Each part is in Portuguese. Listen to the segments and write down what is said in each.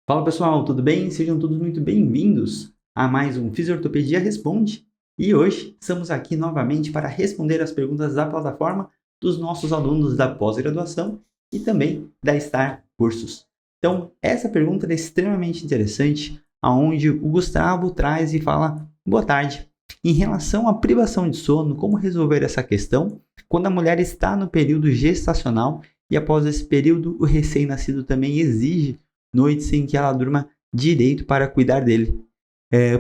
Fala pessoal, tudo bem? Sejam todos muito bem-vindos a mais um Fisiortopedia Responde. E hoje estamos aqui novamente para responder as perguntas da plataforma dos nossos alunos da pós-graduação e também da Star Cursos. Então, essa pergunta é extremamente interessante, aonde o Gustavo traz e fala: boa tarde. Em relação à privação de sono, como resolver essa questão quando a mulher está no período gestacional e após esse período o recém-nascido também exige noites em que ela durma direito para cuidar dele.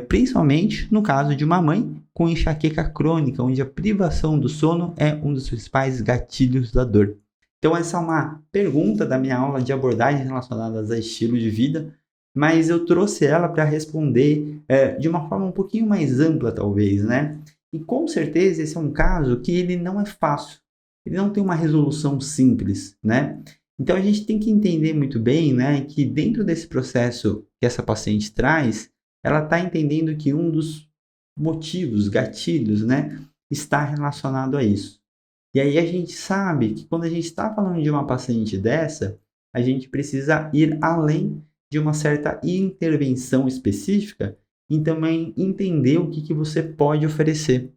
Principalmente no caso de uma mãe com enxaqueca crônica, onde a privação do sono é um dos principais gatilhos da dor. Então, essa é uma pergunta da minha aula de abordagens relacionadas a estilo de vida, mas eu trouxe ela para responder de uma forma um pouquinho mais ampla, talvez, né? E com certeza esse é um caso que ele não é fácil, ele não tem uma resolução simples, né? Então a gente tem que entender muito bem, né, que dentro desse processo que essa paciente traz, ela está entendendo que um dos motivos, gatilhos, né, está relacionado a isso. E aí a gente sabe que quando a gente está falando de uma paciente dessa, a gente precisa ir além de uma certa intervenção específica e também entender o que você pode oferecer.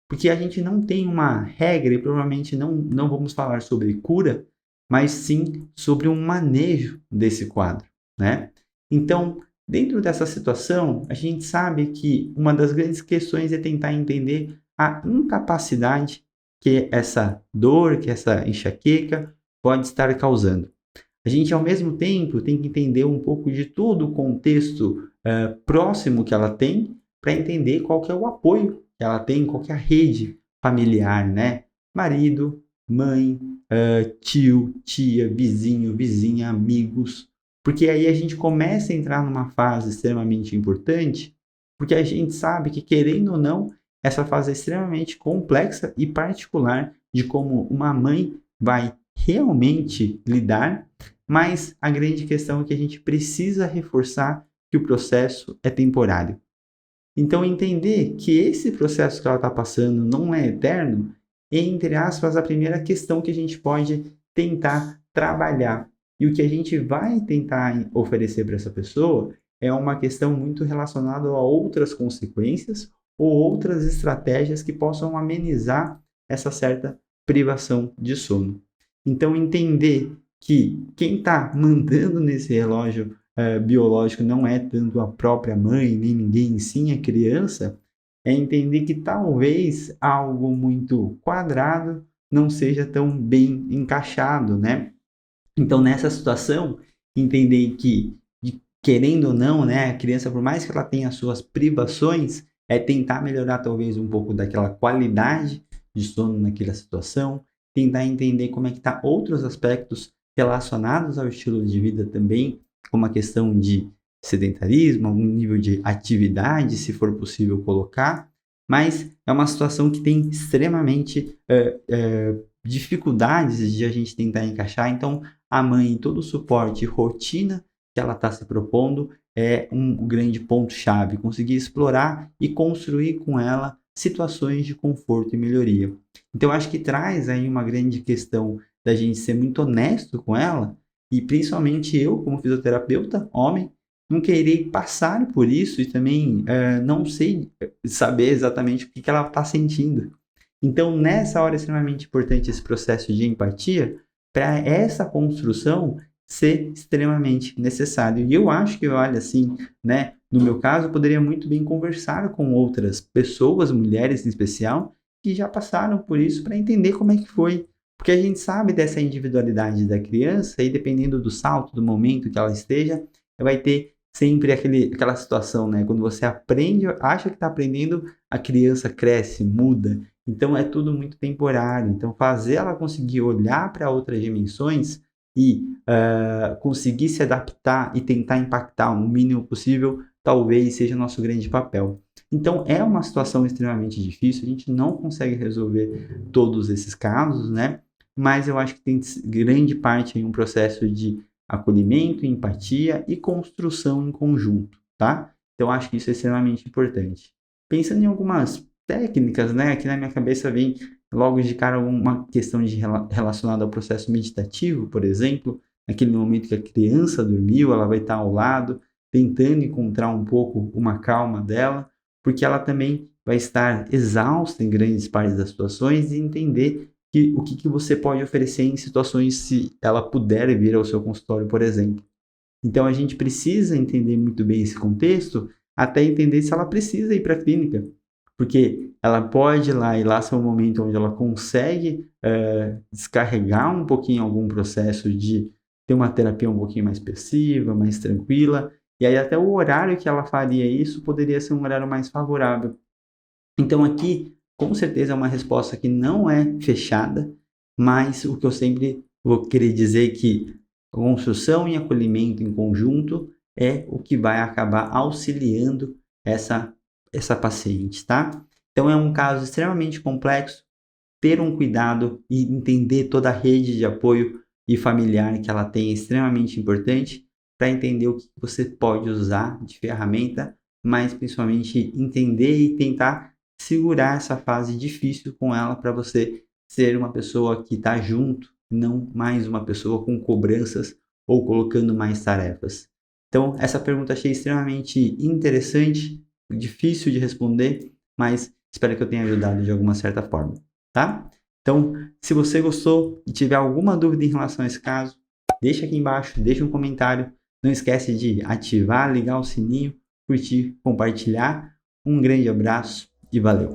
Porque a gente não tem uma regra e provavelmente não vamos falar sobre cura, mas sim sobre um manejo desse quadro, né? Então, dentro dessa situação, a gente sabe que uma das grandes questões é tentar entender a incapacidade que essa dor, que essa enxaqueca pode estar causando. A gente, ao mesmo tempo, tem que entender um pouco de todo o contexto próximo que ela tem para entender qual que é o apoio que ela tem, qual que é a rede familiar, né? Marido, mãe, tio, tia, vizinho, vizinha, amigos. Porque aí a gente começa a entrar numa fase extremamente importante, porque a gente sabe que, querendo ou não, essa fase é extremamente complexa e particular de como uma mãe vai realmente lidar, mas a grande questão é que a gente precisa reforçar que o processo é temporário. Então, entender que esse processo que ela está passando não é eterno é, entre aspas, a primeira questão que a gente pode tentar trabalhar. E o que a gente vai tentar oferecer para essa pessoa é uma questão muito relacionada a outras consequências ou outras estratégias que possam amenizar essa certa privação de sono. Então, entender que quem está mandando nesse relógio biológico não é tanto a própria mãe, nem ninguém, sim a criança, é entender que talvez algo muito quadrado não seja tão bem encaixado, né? Então, nessa situação, entender que, querendo ou não, né, a criança, por mais que ela tenha suas privações, é tentar melhorar talvez um pouco daquela qualidade de sono naquela situação, tentar entender como é que tá outros aspectos relacionados ao estilo de vida também, como a questão de sedentarismo, algum nível de atividade, se for possível colocar, mas é uma situação que tem extremamente dificuldades de a gente tentar encaixar, então a mãe, todo o suporte e rotina que ela está se propondo é um grande ponto-chave, conseguir explorar e construir com ela situações de conforto e melhoria. Então, acho que traz aí uma grande questão da gente ser muito honesto com ela, e principalmente eu, como fisioterapeuta, homem, não querer passar por isso e também não sei saber exatamente o que ela está sentindo. Então, nessa hora é extremamente importante esse processo de empatia, para essa construção ser extremamente necessário. E eu acho que, olha, assim, né, no meu caso, eu poderia muito bem conversar com outras pessoas, mulheres em especial, que já passaram por isso para entender como é que foi. Porque a gente sabe dessa individualidade da criança e dependendo do salto, do momento que ela esteja, vai ter sempre aquela situação, né? Quando você aprende, acha que está aprendendo, a criança cresce, muda. Então é tudo muito temporário. Então fazer ela conseguir olhar para outras dimensões e conseguir se adaptar e tentar impactar o mínimo possível, talvez seja nosso grande papel. Então é uma situação extremamente difícil, a gente não consegue resolver todos esses casos, né? Mas eu acho que tem grande parte em um processo de acolhimento, empatia e construção em conjunto, tá? Então acho que isso é extremamente importante. Pensando em algumas técnicas, né? Aqui na minha cabeça vem logo de cara uma questão relacionada ao processo meditativo, por exemplo, naquele momento que a criança dormiu, ela vai estar ao lado, tentando encontrar um pouco uma calma dela, porque ela também vai estar exausta em grandes partes das situações e entender o que você pode oferecer em situações se ela puder vir ao seu consultório, por exemplo. Então, a gente precisa entender muito bem esse contexto até entender se ela precisa ir para a clínica, porque ela pode ir lá, e lá ser um momento onde ela consegue descarregar um pouquinho algum processo de ter uma terapia um pouquinho mais passiva, mais tranquila, e aí até o horário que ela faria isso poderia ser um horário mais favorável. Então aqui, com certeza, é uma resposta que não é fechada, mas o que eu sempre vou querer dizer é que a construção e acolhimento em conjunto é o que vai acabar auxiliando essa paciente, tá? Então é um caso extremamente complexo, ter um cuidado e entender toda a rede de apoio e familiar que ela tem é extremamente importante para entender o que você pode usar de ferramenta, mas principalmente entender e tentar segurar essa fase difícil com ela para você ser uma pessoa que está junto, não mais uma pessoa com cobranças ou colocando mais tarefas. Então, essa pergunta achei extremamente interessante, difícil de responder, mas espero que eu tenha ajudado de alguma certa forma, tá? Então, se você gostou e tiver alguma dúvida em relação a esse caso, deixa aqui embaixo, deixa um comentário. Não esquece de ativar, ligar o sininho, curtir, compartilhar. Um grande abraço e valeu!